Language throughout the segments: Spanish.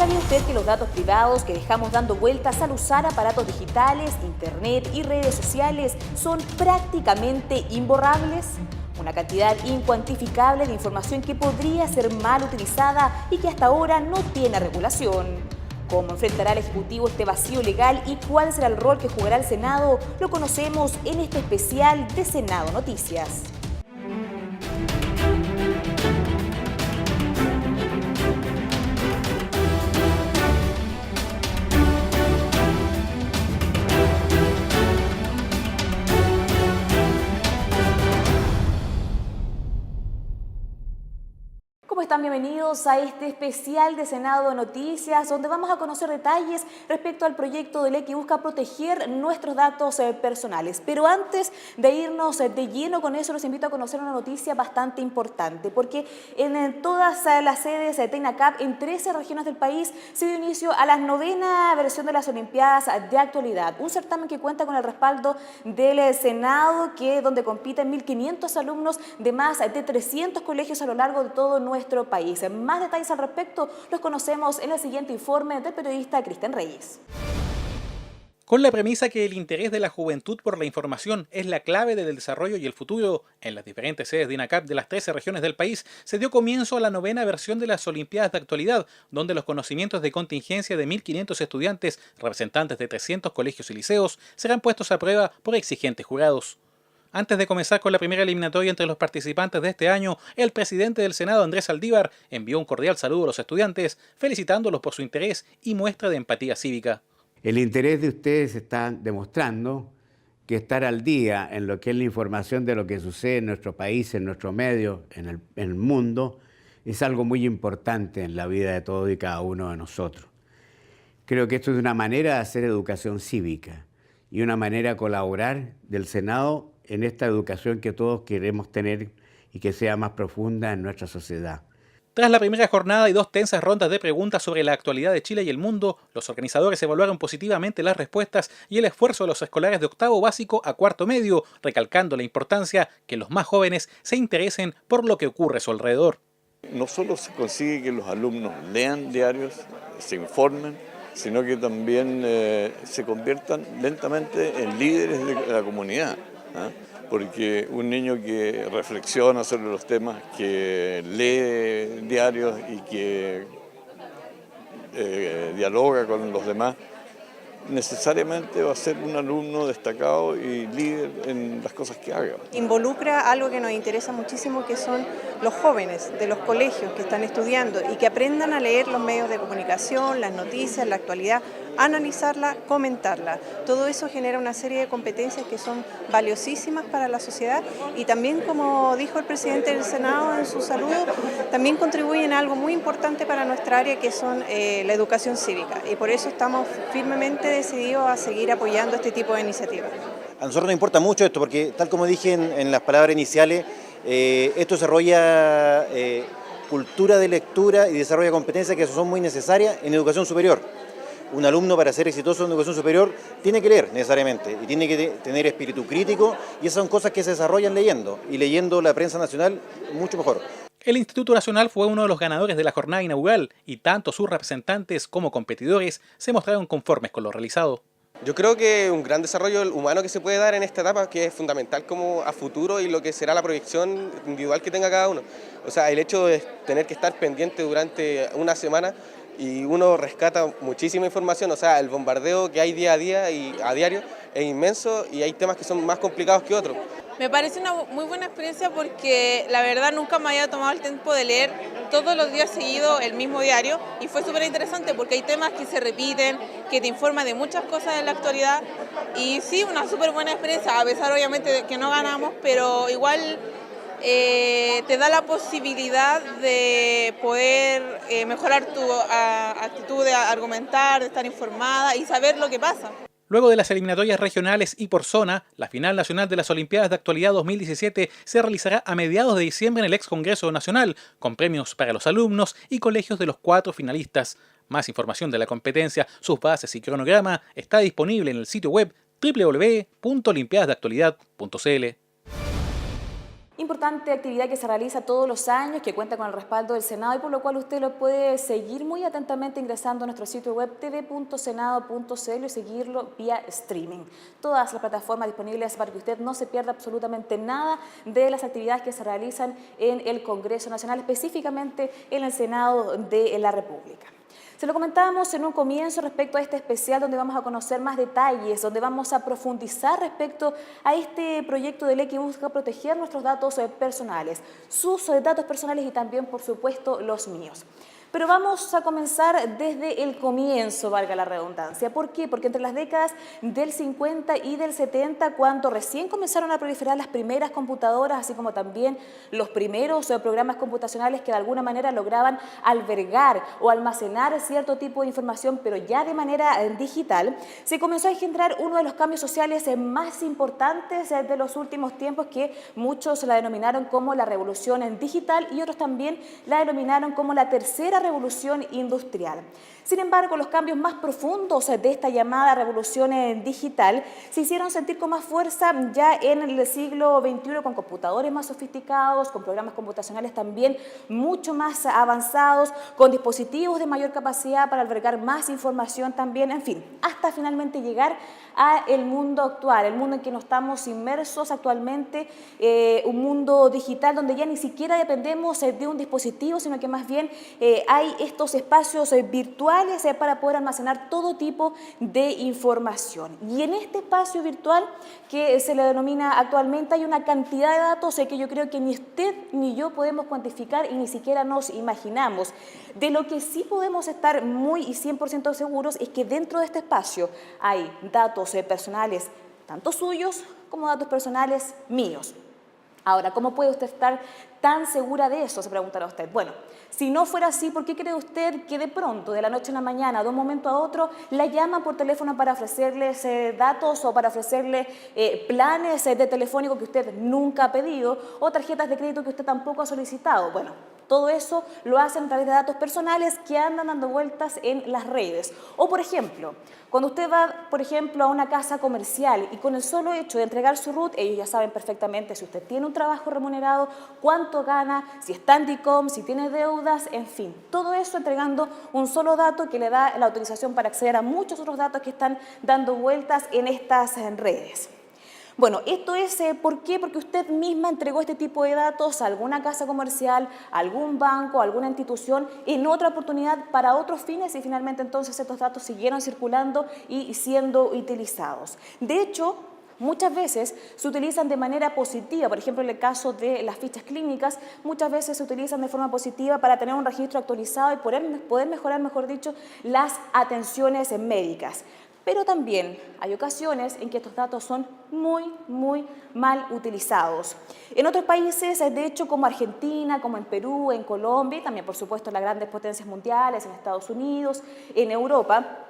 ¿Sabía usted que los datos privados que dejamos dando vueltas al usar aparatos digitales, internet y redes sociales son prácticamente imborrables? Una cantidad incuantificable de información que podría ser mal utilizada y que hasta ahora no tiene regulación. ¿Cómo enfrentará el Ejecutivo este vacío legal y cuál será el rol que jugará el Senado? Lo conocemos en este especial de Senado Noticias. ¿Cómo están? Bienvenidos a este especial de Senado Noticias, donde vamos a conocer detalles respecto al proyecto de ley que busca proteger nuestros datos personales. Pero antes de irnos de lleno con eso, los invito a conocer una noticia bastante importante, porque en todas las sedes de TENACAP, en 13 regiones del país, se dio inicio a la 9ª versión de las Olimpiadas de Actualidad, un certamen que cuenta con el respaldo del Senado, donde compiten 1.500 alumnos de más de 300 colegios a lo largo de todo nuestro país. Más detalles al respecto los conocemos en el siguiente informe del periodista Cristian Reyes. Con la premisa que el interés de la juventud por la información es la clave del desarrollo y el futuro, en las diferentes sedes de INACAP de las 13 regiones del país se dio comienzo a la 9ª versión de las Olimpiadas de Actualidad, donde los conocimientos de contingencia de 1.500 estudiantes, representantes de 300 colegios y liceos, serán puestos a prueba por exigentes jurados. Antes de comenzar con la primera eliminatoria entre los participantes de este año, el presidente del Senado, Andrés Saldívar, envió un cordial saludo a los estudiantes, felicitándolos por su interés y muestra de empatía cívica. El interés de ustedes está demostrando que estar al día en lo que es la información de lo que sucede en nuestro país, en nuestro medio, en el mundo, es algo muy importante en la vida de todos y cada uno de nosotros. Creo que esto es una manera de hacer educación cívica y una manera de colaborar del Senado en esta educación que todos queremos tener y que sea más profunda en nuestra sociedad. Tras la primera jornada y 2 tensas rondas de preguntas sobre la actualidad de Chile y el mundo, los organizadores evaluaron positivamente las respuestas y el esfuerzo de los escolares de octavo básico a cuarto medio, recalcando la importancia que los más jóvenes se interesen por lo que ocurre a su alrededor. No solo se consigue que los alumnos lean diarios, se informen, sino que también se conviertan lentamente en líderes de la comunidad. Porque un niño que reflexiona sobre los temas, que lee diarios y que dialoga con los demás, necesariamente va a ser un alumno destacado y líder en las cosas que haga. Involucra algo que nos interesa muchísimo, que son los jóvenes de los colegios que están estudiando y que aprendan a leer los medios de comunicación, las noticias, la actualidad, analizarla, comentarla. Todo eso genera una serie de competencias que son valiosísimas para la sociedad y también, como dijo el presidente del Senado en su saludo, también contribuyen a algo muy importante para nuestra área, que son la educación cívica, y por eso estamos firmemente decididos a seguir apoyando este tipo de iniciativas. A nosotros nos importa mucho esto porque, tal como dije en las palabras iniciales, esto desarrolla cultura de lectura y desarrolla competencias que son muy necesarias en educación superior. Un alumno, para ser exitoso en educación superior, tiene que leer necesariamente y tiene que tener espíritu crítico, y esas son cosas que se desarrollan leyendo, y leyendo la prensa nacional mucho mejor. El Instituto Nacional fue uno de los ganadores de la jornada inaugural y tanto sus representantes como competidores se mostraron conformes con lo realizado. Yo creo que un gran desarrollo humano que se puede dar en esta etapa, que es fundamental como a futuro y lo que será la proyección individual que tenga cada uno. O sea, el hecho de tener que estar pendiente durante una semana, y uno rescata muchísima información, o sea, el bombardeo que hay día a día y a diario es inmenso, y hay temas que son más complicados que otros. Me parece una muy buena experiencia porque la verdad nunca me había tomado el tiempo de leer todos los días seguidos el mismo diario, y fue súper interesante porque hay temas que se repiten, que te informan de muchas cosas de la actualidad, y sí, una súper buena experiencia, a pesar obviamente de que no ganamos, pero igual te da la posibilidad de poder mejorar tu actitud de argumentar, de estar informada y saber lo que pasa. Luego de las eliminatorias regionales y por zona, la final nacional de las Olimpiadas de Actualidad 2017 se realizará a mediados de diciembre en el ex Congreso Nacional, con premios para los alumnos y colegios de los 4 finalistas. Más información de la competencia, sus bases y cronograma está disponible en el sitio web www.olimpiadasdeactualidad.cl. Importante actividad que se realiza todos los años, que cuenta con el respaldo del Senado y por lo cual usted lo puede seguir muy atentamente ingresando a nuestro sitio web tv.senado.cl y seguirlo vía streaming. Todas las plataformas disponibles para que usted no se pierda absolutamente nada de las actividades que se realizan en el Congreso Nacional, específicamente en el Senado de la República. Se lo comentábamos en un comienzo respecto a este especial donde vamos a conocer más detalles, donde vamos a profundizar respecto a este proyecto de ley que busca proteger nuestros datos personales, sus datos personales y también, por supuesto, los míos. Pero vamos a comenzar desde el comienzo, valga la redundancia. ¿Por qué? Porque entre las décadas del 50 y del 70, cuando recién comenzaron a proliferar las primeras computadoras, así como también los primeros programas computacionales que de alguna manera lograban albergar o almacenar cierto tipo de información, pero ya de manera digital, se comenzó a engendrar uno de los cambios sociales más importantes de los últimos tiempos, que muchos la denominaron como la revolución digital y otros también la denominaron como la tercera revolución industrial. Sin embargo, los cambios más profundos de esta llamada revolución digital se hicieron sentir con más fuerza ya en el siglo XXI, con computadores más sofisticados, con programas computacionales también mucho más avanzados, con dispositivos de mayor capacidad para albergar más información también, en fin, hasta finalmente llegar al mundo actual, el mundo en que nos estamos inmersos actualmente, un mundo digital donde ya ni siquiera dependemos de un dispositivo, sino que más bien hay estos espacios virtuales para poder almacenar todo tipo de información. Y en este espacio virtual que se le denomina actualmente hay una cantidad de datos que yo creo que ni usted ni yo podemos cuantificar y ni siquiera nos imaginamos. De lo que sí podemos estar muy y 100% seguros es que dentro de este espacio hay datos personales, tanto suyos como datos personales míos. Ahora, ¿cómo puede usted estar tan segura de eso?, se preguntará usted. Bueno, si no fuera así, ¿por qué cree usted que de pronto, de la noche a la mañana, de un momento a otro, la llaman por teléfono para ofrecerles datos o para ofrecerle planes de telefónico que usted nunca ha pedido o tarjetas de crédito que usted tampoco ha solicitado? Bueno, todo eso lo hacen a través de datos personales que andan dando vueltas en las redes. O, por ejemplo, cuando usted va, por ejemplo, a una casa comercial y con el solo hecho de entregar su RUT, ellos ya saben perfectamente si usted tiene un trabajo remunerado, cuánto gana, si está en DICOM, si tiene deudas, en fin. Todo eso entregando un solo dato que le da la autorización para acceder a muchos otros datos que están dando vueltas en estas redes. Bueno, esto es, ¿por qué? Porque usted misma entregó este tipo de datos a alguna casa comercial, a algún banco, a alguna institución, en otra oportunidad para otros fines y finalmente entonces estos datos siguieron circulando y siendo utilizados. De hecho, muchas veces se utilizan de manera positiva, por ejemplo en el caso de las fichas clínicas, muchas veces se utilizan de forma positiva para tener un registro actualizado y poder mejorar, mejor dicho, las atenciones médicas. Pero también hay ocasiones en que estos datos son muy mal utilizados. En otros países, de hecho, como Argentina, como en Perú, en Colombia y también, por supuesto, en las grandes potencias mundiales, en Estados Unidos, en Europa,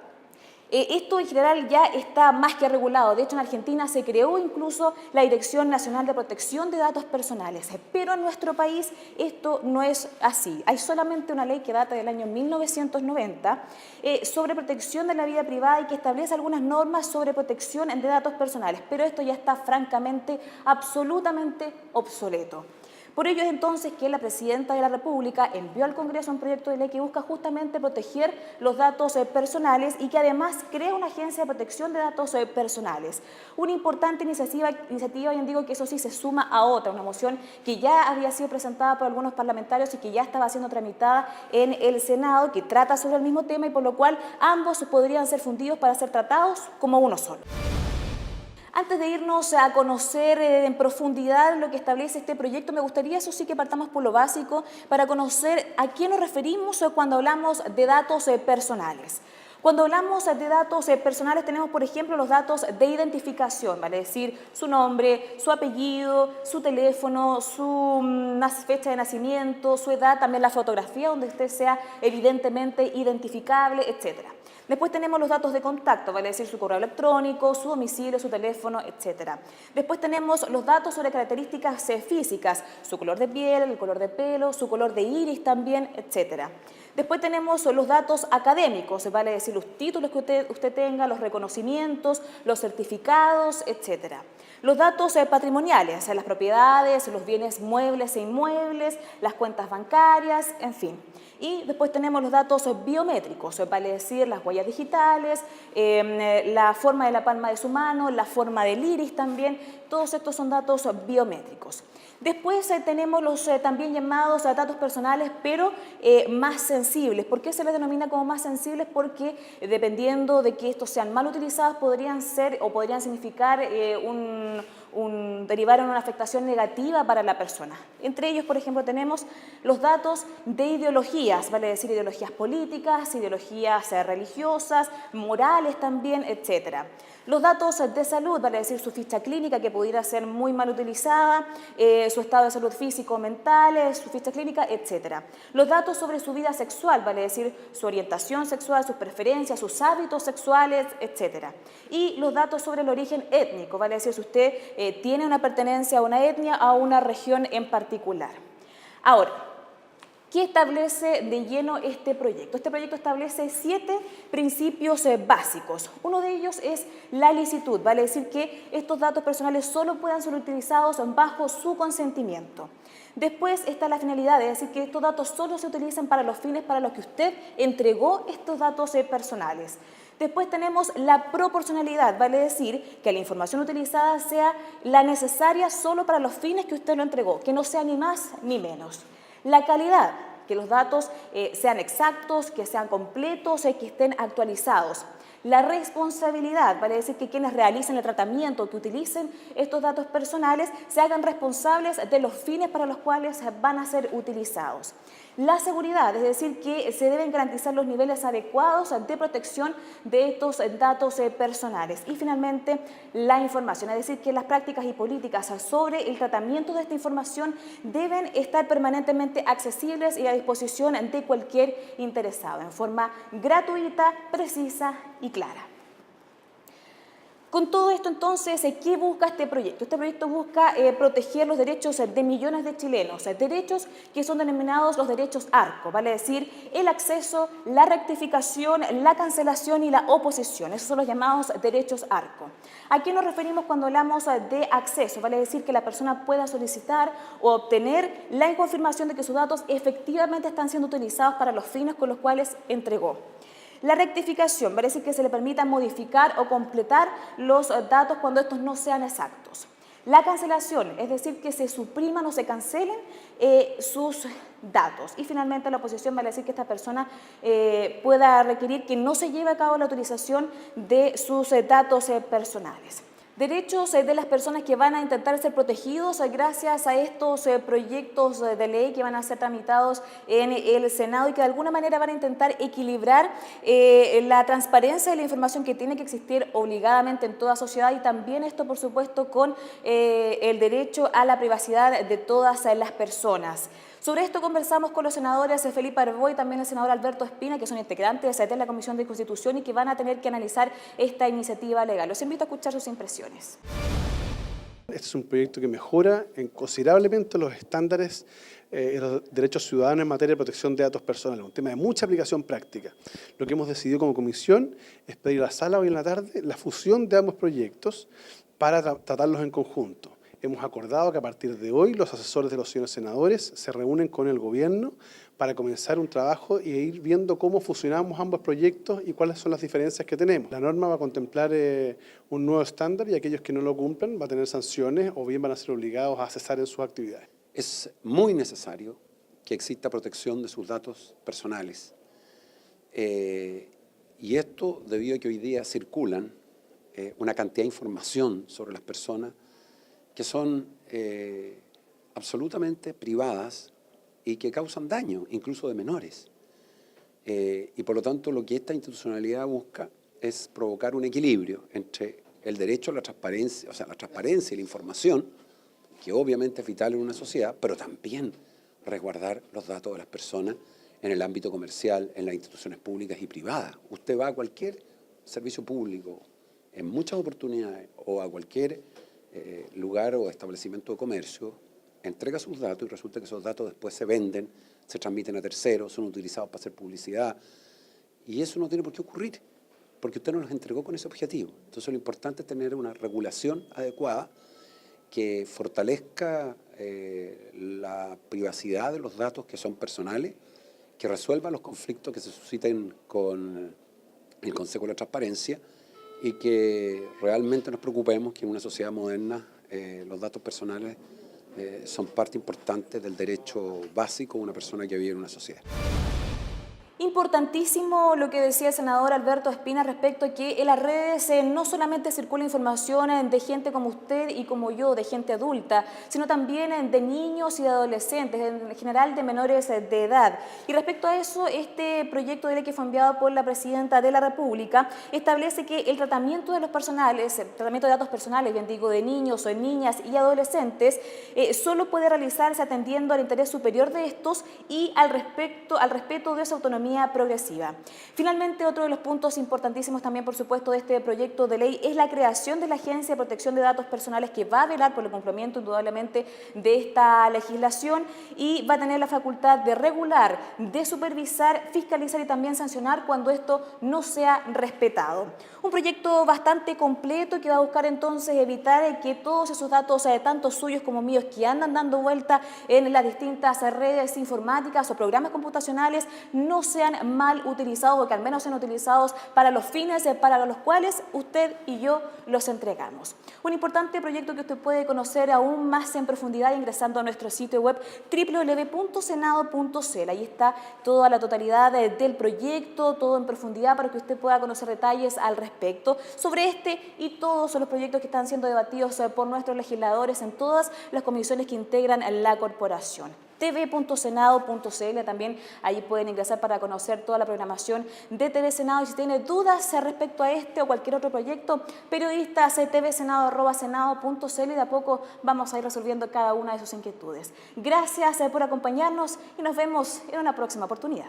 esto en general ya está más que regulado. De hecho, en Argentina se creó incluso la Dirección Nacional de Protección de Datos Personales, pero en nuestro país esto no es así. Hay solamente una ley que data del año 1990 sobre protección de la vida privada y que establece algunas normas sobre protección de datos personales, pero esto ya está francamente, absolutamente obsoleto. Por ello es entonces que la Presidenta de la República envió al Congreso un proyecto de ley que busca justamente proteger los datos personales y que además crea una agencia de protección de datos personales. Una importante iniciativa, bien digo, que eso sí se suma a otra, una moción que ya había sido presentada por algunos parlamentarios y que ya estaba siendo tramitada en el Senado, que trata sobre el mismo tema y por lo cual ambos podrían ser fundidos para ser tratados como uno solo. Antes de irnos a conocer en profundidad lo que establece este proyecto, me gustaría, eso sí, que partamos por lo básico para conocer a qué nos referimos cuando hablamos de datos personales. Cuando hablamos de datos personales tenemos, por ejemplo, los datos de identificación, ¿vale? Es decir, su nombre, su apellido, su teléfono, su fecha de nacimiento, su edad, también la fotografía donde usted sea evidentemente identificable, etcétera. Después tenemos los datos de contacto, vale decir su correo electrónico, su domicilio, su teléfono, etc. Después tenemos los datos sobre características físicas, su color de piel, el color de pelo, su color de iris también, etc. Después tenemos los datos académicos, vale decir los títulos que usted tenga, los reconocimientos, los certificados, etcétera. Los datos patrimoniales, las propiedades, los bienes muebles e inmuebles, las cuentas bancarias, en fin. Y después tenemos los datos biométricos, vale decir las huellas digitales, la forma de la palma de su mano, la forma del iris también, todos estos son datos biométricos. Después tenemos los también llamados datos personales, pero más sensibles. ¿Por qué se les denomina como más sensibles? Porque dependiendo de que estos sean mal utilizados, podrían ser o podrían significar derivar en una afectación negativa para la persona. Entre ellos, por ejemplo, tenemos los datos de ideologías, vale decir ideologías políticas, ideologías religiosas, morales también, etcétera. Los datos de salud, vale decir su ficha clínica que pudiera ser muy mal utilizada, su estado de salud físico, mental, su ficha clínica, etc. Los datos sobre su vida sexual, vale decir su orientación sexual, sus preferencias, sus hábitos sexuales, etc. Y los datos sobre el origen étnico, vale decir si usted tiene una pertenencia a una etnia o a una región en particular. Ahora, ¿qué establece de lleno este proyecto? Este proyecto establece 7 principios básicos. Uno de ellos es la licitud, vale decir que estos datos personales solo puedan ser utilizados bajo su consentimiento. Después está la finalidad, es decir, que estos datos solo se utilizan para los fines para los que usted entregó estos datos personales. Después tenemos la proporcionalidad, vale decir que la información utilizada sea la necesaria solo para los fines que usted lo entregó, que no sea ni más ni menos. La calidad, que los datos sean exactos, que sean completos, que estén actualizados. La responsabilidad, vale decir que quienes realicen el tratamiento, que utilicen estos datos personales, se hagan responsables de los fines para los cuales van a ser utilizados. La seguridad, es decir, que se deben garantizar los niveles adecuados de protección de estos datos personales. Y finalmente, la información, es decir, que las prácticas y políticas sobre el tratamiento de esta información deben estar permanentemente accesibles y a disposición de cualquier interesado, en forma gratuita, precisa y clara. Con todo esto, entonces, ¿qué busca este proyecto? Este proyecto busca proteger los derechos de millones de chilenos, derechos que son denominados los derechos ARCO, vale decir el acceso, la rectificación, la cancelación y la oposición. Esos son los llamados derechos ARCO. ¿A qué nos referimos cuando hablamos de acceso? Vale decir que la persona pueda solicitar o obtener la confirmación de que sus datos efectivamente están siendo utilizados para los fines con los cuales entregó. La rectificación, vale decir que se le permita modificar o completar los datos cuando estos no sean exactos. La cancelación, es decir, que se supriman o se cancelen sus datos. Y finalmente la oposición, vale decir que esta persona pueda requerir que no se lleve a cabo la utilización de sus datos personales. Derechos de las personas que van a intentar ser protegidos gracias a estos proyectos de ley que van a ser tramitados en el Senado y que de alguna manera van a intentar equilibrar la transparencia de la información que tiene que existir obligadamente en toda sociedad y también esto, por supuesto, con el derecho a la privacidad de todas las personas. Sobre esto conversamos con los senadores Felipe Arbó y también el senador Alberto Espina, que son integrantes de la Comisión de Constitución y que van a tener que analizar esta iniciativa legal. Los invito a escuchar sus impresiones. Este es un proyecto que mejora considerablemente los estándares y los derechos ciudadanos en materia de protección de datos personales, un tema de mucha aplicación práctica. Lo que hemos decidido como comisión es pedir a la sala hoy en la tarde la fusión de ambos proyectos para tratarlos en conjunto. Hemos acordado que a partir de hoy los asesores de los señores senadores se reúnen con el gobierno para comenzar un trabajo e ir viendo cómo fusionamos ambos proyectos y cuáles son las diferencias que tenemos. La norma va a contemplar un nuevo estándar y aquellos que no lo cumplan van a tener sanciones o bien van a ser obligados a cesar en sus actividades. Es muy necesario que exista protección de sus datos personales. Y esto debido a que hoy día circulan una cantidad de información sobre las personas que son absolutamente privadas y que causan daño, incluso de menores. Y por lo tanto lo que esta institucionalidad busca es provocar un equilibrio entre el derecho a la transparencia, o sea, la transparencia y la información, que obviamente es vital en una sociedad, pero también resguardar los datos de las personas en el ámbito comercial, en las instituciones públicas y privadas. Usted va a cualquier servicio público, en muchas oportunidades, o a cualquier lugar o establecimiento de comercio, entrega sus datos y resulta que esos datos después se venden, se transmiten a terceros, son utilizados para hacer publicidad. Y eso no tiene por qué ocurrir, porque usted nos los entregó con ese objetivo. Entonces lo importante es tener una regulación adecuada que fortalezca la privacidad de los datos que son personales, que resuelva los conflictos que se susciten con el Consejo de la Transparencia y que realmente nos preocupemos que en una sociedad moderna los datos personales son parte importante del derecho básico de una persona que vive en una sociedad. Importantísimo lo que decía el senador Alberto Espina respecto a que en las redes no solamente circula información de gente como usted y como yo, de gente adulta, sino también de niños y de adolescentes, en general de menores de edad. Y respecto a eso, este proyecto de ley que fue enviado por la Presidenta de la República establece que el tratamiento de los personales, el tratamiento de datos personales, bien digo, de niños o de niñas y adolescentes, solo puede realizarse atendiendo al interés superior de estos y al respeto de su autonomía progresiva. Finalmente, otro de los puntos importantísimos también, por supuesto, de este proyecto de ley es la creación de la Agencia de Protección de Datos Personales, que va a velar por el cumplimiento indudablemente de esta legislación y va a tener la facultad de regular, de supervisar, fiscalizar y también sancionar cuando esto no sea respetado. Un proyecto bastante completo que va a buscar entonces evitar que todos esos datos, tanto suyos como míos, que andan dando vuelta en las distintas redes informáticas o programas computacionales, no sean mal utilizados o que al menos sean utilizados para los fines para los cuales usted y yo los entregamos. Un importante proyecto que usted puede conocer aún más en profundidad ingresando a nuestro sitio web www.senado.cl. Ahí está toda la totalidad del proyecto, todo en profundidad para que usted pueda conocer detalles al respecto sobre este y todos los proyectos que están siendo debatidos por nuestros legisladores en todas las comisiones que integran la corporación. tv.senado.cl, también ahí pueden ingresar para conocer toda la programación de TV Senado y si tiene dudas respecto a este o cualquier otro proyecto, periodistas tvsenado@senado.cl y de a poco vamos a ir resolviendo cada una de sus inquietudes. Gracias por acompañarnos y nos vemos en una próxima oportunidad.